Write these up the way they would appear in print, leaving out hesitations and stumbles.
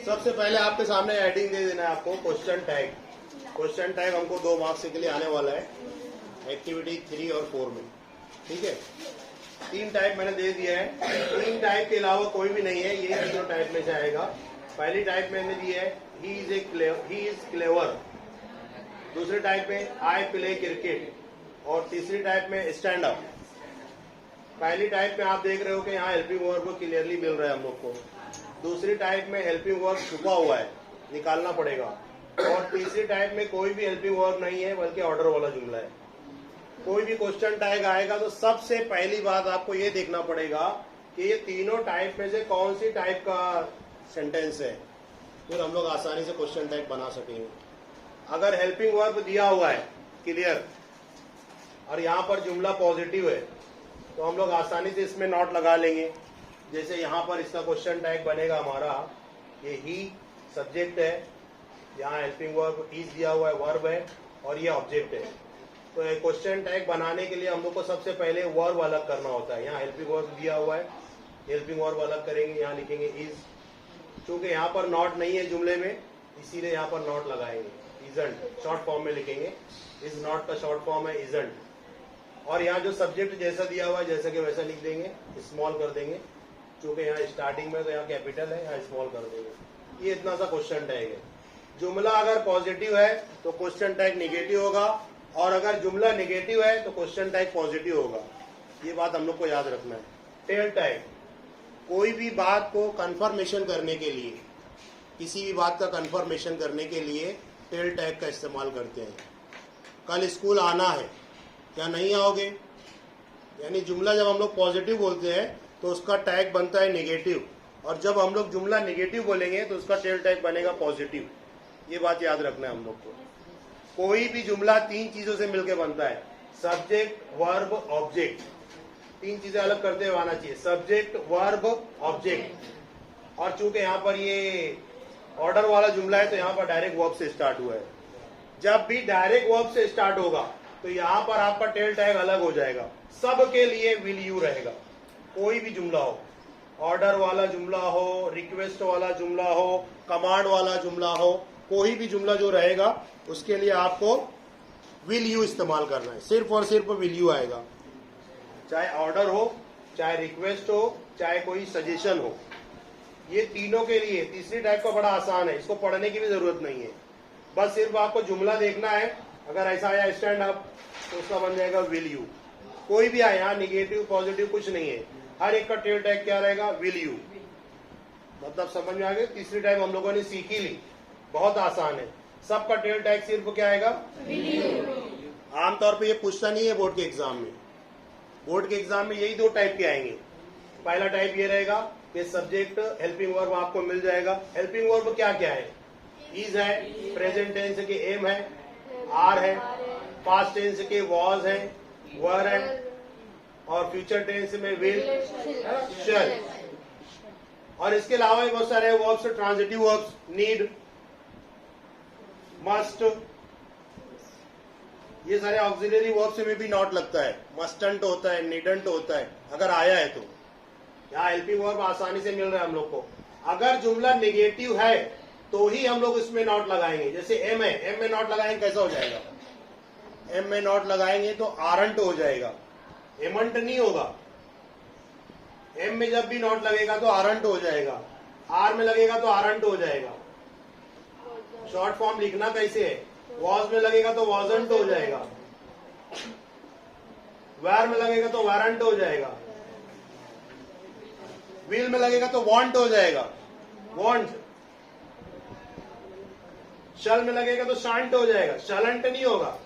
सबसे पहले आपके सामने हेडिंग दे देना है आपको क्वेश्चन टैग। क्वेश्चन टैग हमको 2 मार्क्स के लिए आने वाला है एक्टिविटी 3 और 4 में। ठीक है, 3 टाइप मैंने दे दिया है। 3 टाइप के अलावा कोई भी नहीं है, ये तीनों टाइप में से आएगा। पहली टाइप मैंने दी है ही इज क्लेवर। दूसरे टाइप में आई प्ले क्रिकेट और तीसरी टाइप में स्टैंड अप। पहली टाइप में आप देख रहे हो कि यहाँ हेल्पिंग वर्ब क्लियरली मिल रहा है हम लोग को। दूसरी टाइप में हेल्पिंग वर्ब छुपा हुआ है, निकालना पड़ेगा। और तीसरी टाइप में कोई भी हेल्पिंग वर्ब नहीं है बल्कि ऑर्डर वाला जुमला है। कोई भी क्वेश्चन टैग आएगा तो सबसे पहली बात आपको ये देखना पड़ेगा कि ये तीनों टाइप में से कौन सी टाइप का सेंटेंस है, फिर हम लोग आसानी से क्वेश्चन टैग बना सकेंगे। अगर हेल्पिंग वर्ब दिया हुआ है क्लियर और यहाँ पर जुमला पॉजिटिव है तो हम लोग आसानी से इसमें नॉट लगा लेंगे। जैसे यहाँ पर इसका क्वेश्चन टैग बनेगा हमारा, ये ही सब्जेक्ट है, यहाँ हेल्पिंग वर्ब इज दिया हुआ है, वर्ब है और ये ऑब्जेक्ट है। तो ये क्वेश्चन टैग बनाने के लिए हम लोग को सबसे पहले वर्ब अलग करना होता है। यहाँ हेल्पिंग वर्ब दिया हुआ है, हेल्पिंग वर्ब अलग करेंगे, यहाँ लिखेंगे इज। चूंकि यहाँ पर नॉट नहीं है जुमले में इसीलिए यहाँ पर नॉट लगाएंगे। इजंट शॉर्ट फॉर्म में लिखेंगे, इज नॉट का शॉर्ट फॉर्म है इजंट। और यहाँ जो सब्जेक्ट जैसा दिया हुआ है जैसा कि वैसा लिख देंगे, स्मॉल कर देंगे। चूंकि यहाँ स्टार्टिंग में तो यहाँ कैपिटल है, यहाँ स्मॉल कर देंगे। ये इतना सा क्वेश्चन टैग है। जुमला अगर पॉजिटिव है तो क्वेश्चन टैग निगेटिव होगा और अगर जुमला निगेटिव है तो क्वेश्चन टैग पॉजिटिव होगा। ये बात हम लोग को याद रखना है। टेल टैग, कोई भी बात को कंफर्मेशन करने के लिए, किसी भी बात का कंफर्मेशन करने के लिए टेल टैग का इस्तेमाल करते हैं। कल स्कूल आना है, क्या नहीं आओगे? यानी जुमला जब हम लोग पॉजिटिव बोलते हैं तो उसका टैग बनता है नेगेटिव, और जब हम लोग जुमला नेगेटिव बोलेंगे तो उसका टेल टैग बनेगा पॉजिटिव। ये बात याद रखना है हम लोग को। कोई भी जुमला 3 चीजों से मिलकर बनता है, सब्जेक्ट वर्ब ऑब्जेक्ट। 3 चीजें अलग करते हुए आना चाहिए, सब्जेक्ट वर्ब ऑब्जेक्ट। और चूंकि यहाँ पर ये ऑर्डर वाला जुमला है तो यहाँ पर डायरेक्ट वर्ब से स्टार्ट हुआ है। जब भी डायरेक्ट वर्ब से स्टार्ट होगा तो यहाँ पर आपका टेल टैग अलग हो जाएगा। सबके लिए विल यू रहेगा। कोई भी जुमला हो, ऑर्डर वाला जुमला हो, रिक्वेस्ट वाला जुमला हो, कमांड वाला जुमला हो, कोई भी जुमला जो रहेगा उसके लिए आपको विल यू इस्तेमाल करना है। सिर्फ और सिर्फ विल यू आएगा, चाहे ऑर्डर हो, चाहे रिक्वेस्ट हो, चाहे कोई सजेशन हो। ये तीनों के लिए तीसरी टाइप का बड़ा आसान है, इसको पढ़ने की भी जरूरत नहीं है। बस सिर्फ आपको जुमला देखना है। अगर ऐसा आया स्टैंड अप तो उसका बन जाएगा विल यू। कोई भी आया, निगेटिव पॉजिटिव कुछ नहीं है, हर एक का टेल टैग क्या रहेगा? Will you. मतलब समझ में आ गया? तीसरी टाइप हम लोगों ने सीख ही ली, बहुत आसान है। सबका टेल टैग सिर्फ क्या आएगा? Will you. आमतौर पे ये पूछता नहीं है बोर्ड के एग्जाम में। बोर्ड के एग्जाम में यही 2 टाइप के आएंगे। पहला टाइप ये रहेगा कि सब्जेक्ट हेल्पिंग वर्ब आपको मिल जाएगा। हेल्पिंग वर्ब क्या क्या है? इज है, प्रेजेंट टेंस के एम है, आर है, पास्ट टेंस के वॉज है, वर है, और फ्यूचर टेंस में विल, शैल। और इसके अलावा बहुत सारे verbs, transitive verbs, need, must, ये सारे ऑक्सिलरी वर्ब्स में भी नॉट लगता है। मस्टंट होता है, नीडंट होता है अगर आया है तो। यहाँ हेल्पिंग वर्ब आसानी से मिल रहा है हम लोग को। अगर जुमला निगेटिव है तो ही हम लोग इसमें नॉट लगाएंगे। जैसे एम है, एम में नॉट लगाएंगे कैसा हो जाएगा? एम में नॉट लगाएंगे तो आरंट हो जाएगा, एमंट नहीं होगा। एम में जब भी नॉट लगेगा तो आरंट हो जाएगा, आर में लगेगा तो आरंट हो जाएगा। शॉर्ट फॉर्म लिखना कैसे है? वॉज में लगेगा तो वॉजंट हो जाएगा, वेर में लगेगा तो वारंट हो जाएगा, विल में लगेगा तो वांट हो जाएगा, वांट। शल में लगेगा तो शांट हो जाएगा, शलंट नहीं होगा।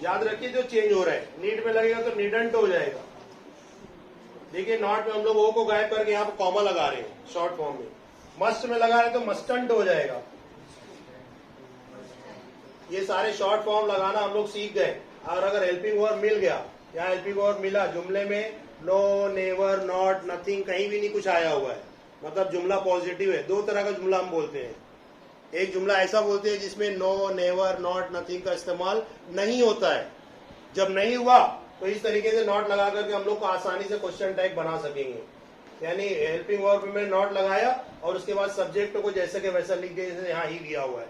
याद रखिए जो चेंज हो रहा है। नीड में लगेगा तो नीडंट हो जाएगा। देखिए नॉट में हम लोग ओ को गायब करके यहाँ पर कॉमा लगा रहे हैं शॉर्ट फॉर्म में। मस्ट में लगा रहे तो मस्टंट हो जाएगा। ये सारे शॉर्ट फॉर्म लगाना हम लोग सीख गए। और अगर हेल्पिंग वर्ब मिल गया, या हेल्पिंग वर्ब मिला, जुमले में नो, नेवर, नॉट, नथिंग कहीं भी नहीं कुछ आया हुआ है, मतलब जुमला पॉजिटिव है। 2 तरह का जुमला हम बोलते हैं। एक जुमला ऐसा बोलते हैं जिसमें नो, नेवर, नॉट, नथिंग का इस्तेमाल नहीं होता है। जब नहीं हुआ तो इस तरीके से नॉट लगा करके हम लोग को आसानी से क्वेश्चन टैग बना सकेंगे। यानी हेल्पिंग वर्ब में नॉट लगाया और उसके बाद सब्जेक्ट को जैसे के वैसा लिख दिया, जैसे यहाँ ही दिया हुआ है।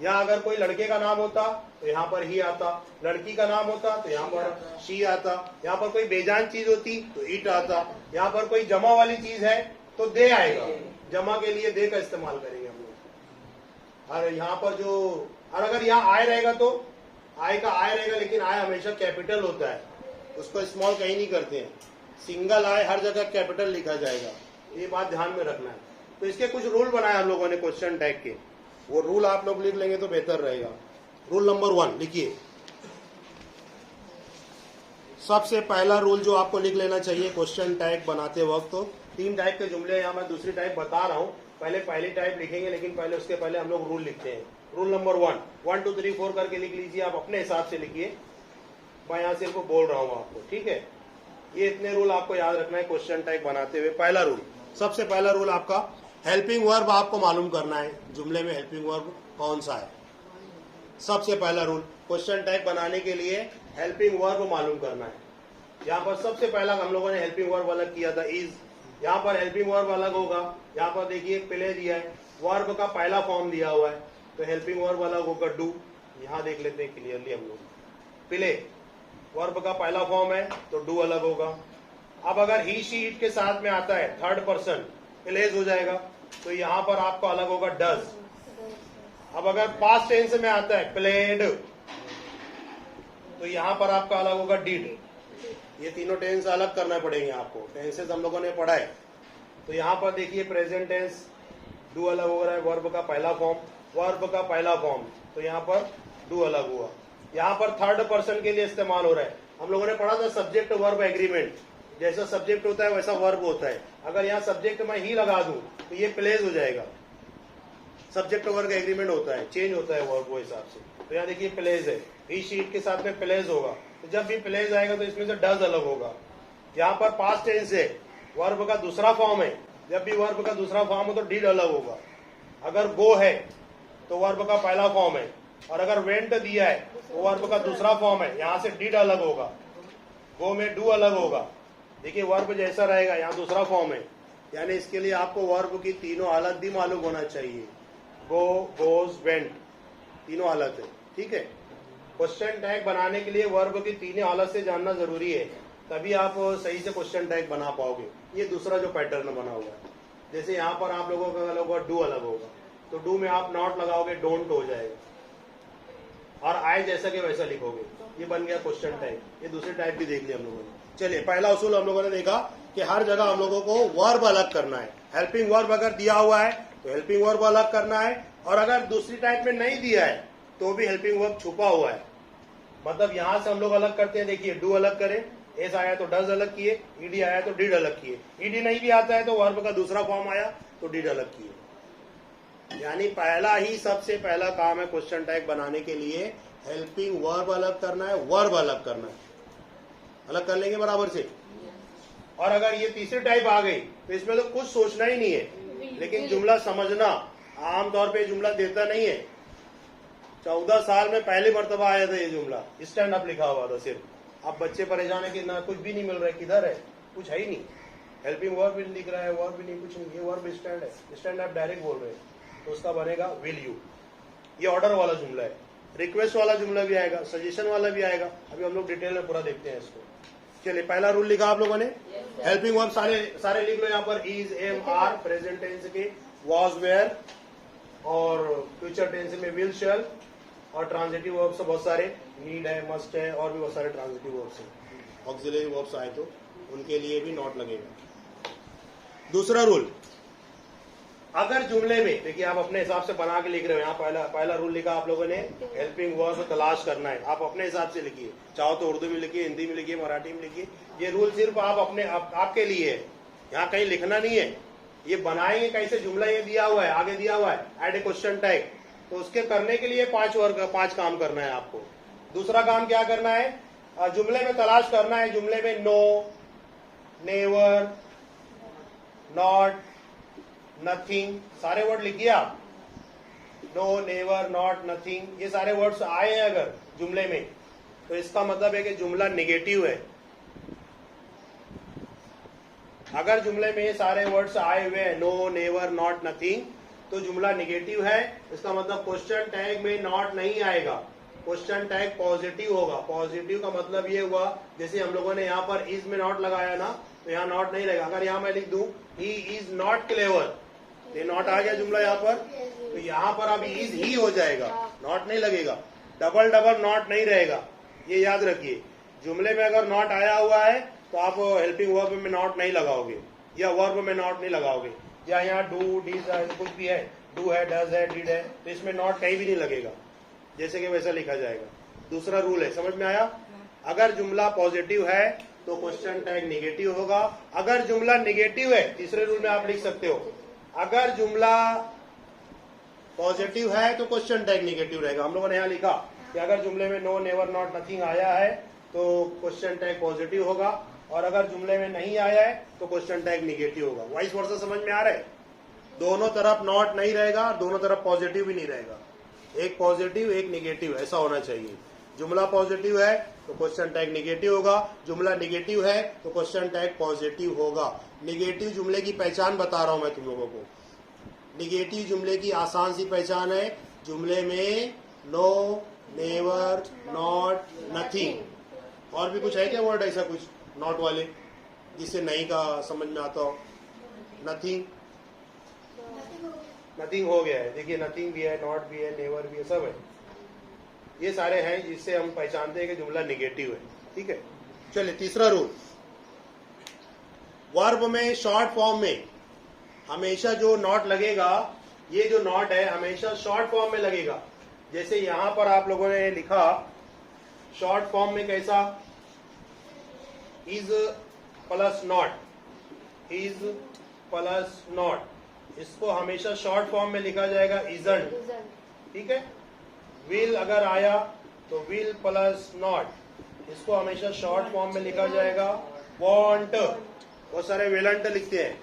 यहाँ अगर कोई लड़के का नाम होता तो यहाँ पर ही आता, लड़की का नाम होता तो यहाँ पर शी आता, यहाँ पर कोई बेजान चीज होती तो इट आता, यहाँ पर कोई जमा वाली चीज है तो दे आएगा। जमा के लिए दे का इस्तेमाल करेंगे हम लोग। और यहाँ पर जो, और अगर यहाँ आय रहेगा तो आय का आय रहेगा, लेकिन आय हमेशा कैपिटल होता है, उसको स्मॉल कहीं नहीं करते हैं। सिंगल आय हर जगह कैपिटल लिखा जाएगा, ये बात ध्यान में रखना है। तो इसके कुछ रूल बनाए हम लोगों ने क्वेश्चन टैग के, वो रूल आप लोग लिख लेंगे तो बेहतर रहेगा। रूल नंबर 1 लिखिए। सबसे पहला रूल जो आपको लिख लेना चाहिए क्वेश्चन टैग बनाते वक्त, तो 3 टाइप के जुमले, यहाँ मैं दूसरी टाइप बता रहा हूँ, पहले पहली टाइप लिखेंगे, लेकिन पहले उसके पहले हम लोग रूल लिखते हैं। रूल नंबर 1 2 3 4 करके लिख लीजिए, आप अपने हिसाब से लिखिए, मैं यहाँ सिर्फ बोल रहा हूँ आपको, ठीक है। ये इतने रूल आपको याद रखना है क्वेश्चन टैग बनाते हुए। पहला रूल, सबसे पहला रूल आपका हेल्पिंग वर्ब आपको मालूम करना है, जुमले में हेल्पिंग वर्ब कौन सा है। सबसे पहला रूल क्वेश्चन टैग बनाने के लिए हेल्पिंग वर्ब मालूम करना है। यहाँ पर सबसे पहला हम लोगों ने हेल्पिंग वर्ब अलग किया था, इज। यहाँ पर हेल्पिंग वर्ब अलग होगा। यहाँ पर देखिए प्ले दिया है, वर्ब का पहला फॉर्म दिया हुआ है, तो हेल्पिंग वर्ब अलग होगा डू। यहाँ देख लेते हैं क्लियरली हम लोग, प्ले वर्ब का पहला फॉर्म है तो डू अलग होगा। अब अगर ही शी इट के साथ में आता है थर्ड पर्सन, प्लेज हो जाएगा, तो यहाँ पर आपको अलग होगा डज। अब अगर पास्ट टेंस में आता है प्लेड, तो यहाँ पर आपका अलग होगा डिड। ये तीनों टेंस अलग करना पड़ेंगे आपको, टेंसेस हम लोगों ने पढ़ा है। तो यहाँ पर देखिए प्रेजेंट टेंस, डू अलग हो रहा है, वर्ब का पहला फॉर्म, वर्ब का पहला फॉर्म, तो यहाँ पर डू अलग हुआ। यहाँ पर थर्ड पर्सन के लिए इस्तेमाल हो रहा है। हम लोगों ने पढ़ा था सब्जेक्ट वर्ब एग्रीमेंट, जैसा सब्जेक्ट होता है वैसा वर्ब होता है। अगर यहाँ सब्जेक्ट में ही लगा दूं तो ये प्लेज हो जाएगा। सब्जेक्ट वर्ब एग्रीमेंट होता है, चेंज होता है वर्ब के हिसाब से। तो यहाँ देखिए प्लेज है, ही शीट के साथ में प्लेज होगा, तो जब भी प्लेज आएगा तो इसमें से डज अलग होगा। यहाँ पर पास्ट टेंस है, वर्ब का दूसरा फॉर्म है, जब भी वर्ब का दूसरा फॉर्म हो तो डिड अलग होगा। अगर गो है तो वर्ब का पहला फॉर्म है, और अगर वेंट दिया है तो वर्ब का दूसरा फॉर्म है, यहाँ से डिड अलग होगा। गो में डू अलग होगा। देखिए वर्ब जैसा रहेगा, यहाँ दूसरा फॉर्म है, यानी इसके लिए आपको वर्ब की तीनों हालत भी मालूम होना चाहिए। गो, गोज, वेंट, तीनों हालत है, ठीक है। क्वेश्चन टैग बनाने के लिए वर्ब की तीनों हालत से जानना जरूरी है, तभी आप सही से क्वेश्चन टैग बना पाओगे। ये दूसरा जो पैटर्न बना हुआ है, जैसे यहाँ पर आप लोगों का अलग होगा, डू अलग होगा, तो डू में आप नॉट लगाओगे, डोंट हो जाएगा, और आए जैसा के वैसा लिखोगे, ये बन गया क्वेश्चन टैग। ये दूसरी टाइप भी देख लिया हम लोगों ने। चलिए, पहला उसूल हम लोगों ने देखा कि हर जगह हम लोगों को वर्ब अलग करना है। हेल्पिंग वर्ब अगर दिया हुआ है तो हेल्पिंग वर्ब अलग करना है, और अगर दूसरी टाइप में नहीं दिया है तो भी हेल्पिंग वर्ब छुपा हुआ है। मतलब यहां से हम लोग अलग करते हैं, देखिए डू अलग करें, एस आया तो डज अलग किए, ईडी आया तो डिड अलग किए, ईडी नहीं भी आता है तो वर्ब का दूसरा फॉर्म आया तो डिड अलग किए। यानी पहला ही सबसे पहला काम है क्वेश्चन टैग बनाने के लिए, हेल्पिंग वर्ब अलग करना है, वर्ब अलग करना है। अलग कर लेंगे बराबर से। और अगर ये तीसरी टाइप आ गई तो इसमें तो कुछ सोचना ही नहीं है, लेकिन जुमला समझना। आमतौर पे जुमला देता नहीं है। 14 साल में पहली मर्तबा आया था ये जुमला, स्टैंड अप लिखा हुआ था सिर्फ। अब बच्चे परेशान है कि ना कुछ भी नहीं मिल रहा है, किधर है, कुछ है ही नहीं। हेल्पिंग वर्ब भी लिख रहा है, वर्ब भी नहीं, कुछ नहीं। ये वर्ब स्टैंड है, स्टैंड अप डायरेक्ट बोल रहे हैं, तो उसका बनेगा विल यू। ये ऑर्डर वाला जुमला है। रिक्वेस्ट वाला जुमला भी आएगा, सजेशन वाला भी आएगा, अभी हम लोग डिटेल में पूरा देखते हैं इसको। चलिए, पहला रूल लिखा आप लोगों ने, हेल्पिंग वर्ब सारे लिख लो यहाँ पर। Is, am, are, present tense के वॉज, वेयर, और फ्यूचर टेंस में विल, शैल, और ट्रांजिटिव वर्ब्स बहुत सारे, नीड है, मस्ट है, और भी बहुत सारे ट्रांजिटिव वर्ब्स हैं। ऑक्सिलरी वर्ब्स आए तो उनके लिए भी नॉट लगेगा। दूसरा रूल, अगर जुमले में, देखिए आप अपने हिसाब से बना के लिख रहे हो, यहाँ पहला रूल लिखा आप लोगों ने, हेल्पिंग वर्ब तलाश करना है। आप अपने हिसाब से लिखिए, चाहो तो उर्दू में लिखिए, हिंदी में लिखिए, मराठी में लिखिए। ये रूल सिर्फ आप अपने आपके लिए है, यहाँ कहीं लिखना नहीं है। ये बनाएंगे कैसे, जुमला ये दिया हुआ है, आगे दिया हुआ है ऐड ए क्वेश्चन टैग, तो उसके करने के लिए 5 काम करना है आपको। दूसरा काम क्या करना है, जुमले में तलाश करना है। जुमले में नो, नेवर, नॉट, नथिंग, सारे वर्ड लिखिए आप। नो, नेवर, नॉट, नथिंग, ये सारे वर्ड्स आए हैं अगर जुमले में, तो इसका मतलब है कि जुमला निगेटिव है। अगर जुमले में ये सारे वर्ड्स आए हुए हैं, नो, नेवर, नॉट, नथिंग, तो जुमला निगेटिव है। इसका मतलब क्वेश्चन टैग में नॉट नहीं आएगा, क्वेश्चन टैग पॉजिटिव होगा। पॉजिटिव का मतलब ये हुआ, जैसे हम लोगों ने यहाँ पर इज में नॉट लगाया ना, तो यहाँ नॉट नहीं रहेगा। अगर यहाँ मैं लिख दूं ही इज नॉट क्लेवर, ये नॉट आ गया जुमला यहाँ पर, तो यहाँ पर अब इज ही हो जाएगा, नॉट नहीं लगेगा। डबल डबल नॉट नहीं रहेगा, ये याद रखिए। जुमले में अगर नॉट आया हुआ है तो आप हेल्पिंग वर्ब में नॉट नहीं लगाओगे, या वर्ब में नॉट नहीं लगाओगे, या यहाँ डू, डीज कुछ भी है, डू है, डज है, डिड है, तो इसमें नॉट कहीं भी नहीं लगेगा, जैसे कि वैसा लिखा जाएगा। दूसरा रूल है, समझ में आया? अगर जुमला पॉजिटिव है तो क्वेश्चन टैग निगेटिव होगा। अगर जुमला निगेटिव है, तीसरे रूल में आप लिख सकते हो, अगर जुमला पॉजिटिव है तो क्वेश्चन टैग निगेटिव रहेगा। हम लोगों ने यहाँ लिखा कि अगर जुमले में नो, नेवर, नॉट, नथिंग आया है तो क्वेश्चन टैग पॉजिटिव होगा, और अगर जुमले में नहीं आया है तो क्वेश्चन टैग निगेटिव होगा। वाइस वर्सा समझ में आ रहा है? दोनों तरफ नॉट नहीं रहेगा, दोनों तरफ पॉजिटिव भी नहीं रहेगा, एक पॉजिटिव एक निगेटिव, ऐसा होना चाहिए। जुमला पॉजिटिव है तो क्वेश्चन टैग निगेटिव होगा, जुमला निगेटिव है तो क्वेश्चन टैग पॉजिटिव होगा। निगेटिव जुमले की पहचान बता रहा हूं मैं तुम लोगों को। निगेटिव जुमले की आसान सी पहचान है, जुमले में नो, नेवर, नॉट, नथिंग, और भी कुछ है क्या वर्ड ऐसा कुछ नॉट वाले जिससे नहीं का समझ में आता हो? नथिंग, नथिंग हो गया है, देखिए नथिंग भी है, नॉट भी है, नेवर भी है, सब है। ये सारे हैं जिससे हम पहचानते हैं कि जुमला निगेटिव है। ठीक है, चलिए तीसरा रूल, वर्ब में शॉर्ट फॉर्म में हमेशा जो नॉट लगेगा, ये जो नॉट है हमेशा शॉर्ट फॉर्म में लगेगा। जैसे यहां पर आप लोगों ने लिखा शॉर्ट फॉर्म में कैसा, is plus not, is plus not, इसको हमेशा शॉर्ट फॉर्म में लिखा जाएगा इजंट। ठीक है, विल अगर आया तो विल प्लस नॉट, इसको हमेशा शॉर्ट फॉर्म में लिखा जाएगा वॉन्ट। बहुत सारे विलंट लिखते हैं।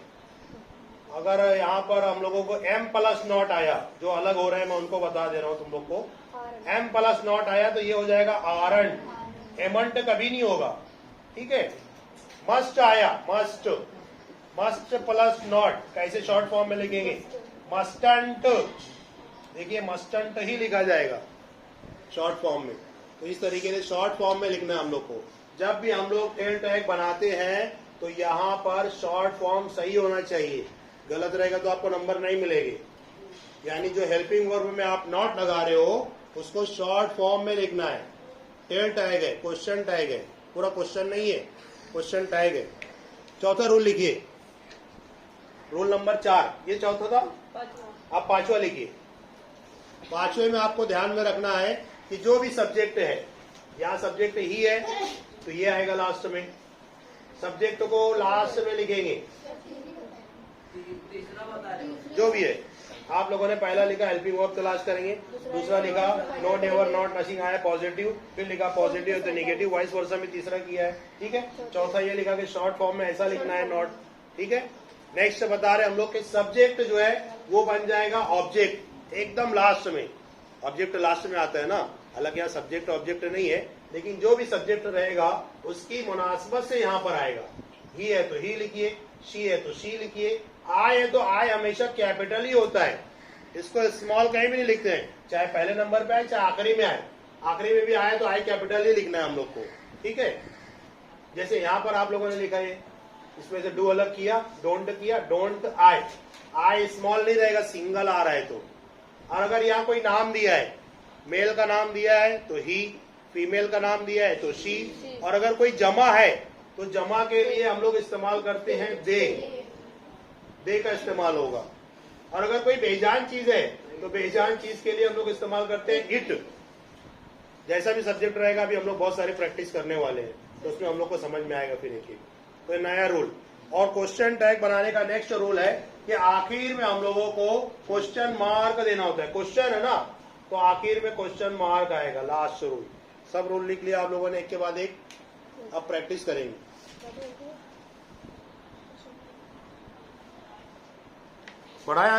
अगर यहाँ पर हम लोगों को एम प्लस नॉट आया, जो अलग हो रहे हैं मैं उनको बता दे रहा हूं तुम लोग को, एम प्लस नॉट आया तो ये हो जाएगा आरंट, एमंट कभी नहीं होगा। ठीक है, मस्ट आया, मस्ट, मस्ट प्लस नॉट कैसे शॉर्ट फॉर्म में लिखेंगे, मस्टंट, देखिए मस्टंट ही लिखा जाएगा शॉर्ट फॉर्म में। तो इस तरीके से शॉर्ट फॉर्म में लिखना है हम लोग को। जब भी हम लोग टेल टैग बनाते हैं तो यहाँ पर शॉर्ट फॉर्म सही होना चाहिए, गलत रहेगा तो आपको नंबर नहीं मिलेंगे। यानी जो हेल्पिंग वर्ब में आप नॉट लगा रहे हो उसको शॉर्ट फॉर्म में लिखना है। टेल टैग है, क्वेश्चन टैग है, पूरा क्वेश्चन नहीं है, क्वेश्चन टैग है। चौथा रूल लिखिए, रूल नंबर 4, ये चौथा था, आप पांचवा लिखिए। पांचवे में आपको ध्यान में रखना है कि जो भी सब्जेक्ट है, यहाँ सब्जेक्ट ही है तो ये आएगा लास्ट में, सब्जेक्ट को लास्ट में लिखेंगे। जो भी है, आप लोगों ने पहला लिखा हेल्पिंग वर्ब तलाश करेंगे, दूसरा लिखा नो, नेवर, नॉट, नथिंग आया पॉजिटिव, फिर लिखा पॉजिटिव तो निगेटिव, वाइस वर्सा में तीसरा किया है। ठीक है, चौथा ये लिखा कि शॉर्ट फॉर्म में ऐसा लिखना है नॉट। ठीक है, नेक्स्ट बता रहे हम लोग कि सब्जेक्ट जो है वो बन जाएगा ऑब्जेक्ट एकदम लास्ट में। ऑब्जेक्ट लास्ट में आता है ना, हालांकि यहाँ सब्जेक्ट ऑब्जेक्ट नहीं है, लेकिन जो भी सब्जेक्ट रहेगा उसकी मुनासबत से यहाँ पर आएगा। ही है तो ही लिखिए, शी है तो शी लिखिए, आई है तो आई हमेशा कैपिटल ही होता है, इसको स्मॉल कहीं भी नहीं लिखते हैं, चाहे पहले नंबर पे आए चाहे आखिरी में आए, आखिरी में भी आए तो आई कैपिटल ही लिखना है हम लोग को। ठीक है, जैसे यहाँ पर आप लोगों ने लिखा है, इसमें से डू अलग किया, डोंट किया, डोंट आई, आई स्मॉल नहीं रहेगा, सिंगल आ रहा है तो। और अगर यहाँ कोई नाम दिया है, मेल का नाम दिया है तो ही, फीमेल का नाम दिया है तो शी, और अगर कोई जमा है तो जमा के लिए हम लोग इस्तेमाल करते हैं दे का इस्तेमाल होगा। और अगर कोई बेजान चीज है तो बेजान चीज के लिए हम लोग इस्तेमाल करते हैं इट। जैसा भी सब्जेक्ट रहेगा, अभी हम लोग बहुत सारी प्रैक्टिस करने वाले हैं तो उसमें हम लोग को समझ में आएगा फिर एक। तो नया रूल। और क्वेश्चन टैग बनाने का नेक्स्ट रूल है कि आखिर में हम लोगों को क्वेश्चन मार्क देना होता है। क्वेश्चन है ना, तो आखिर में क्वेश्चन मार्क आएगा, लास्ट रूल। सब रूल लिख लिया आप लोगों ने एक के बाद एक, अब प्रैक्टिस करेंगे। पढ़ाया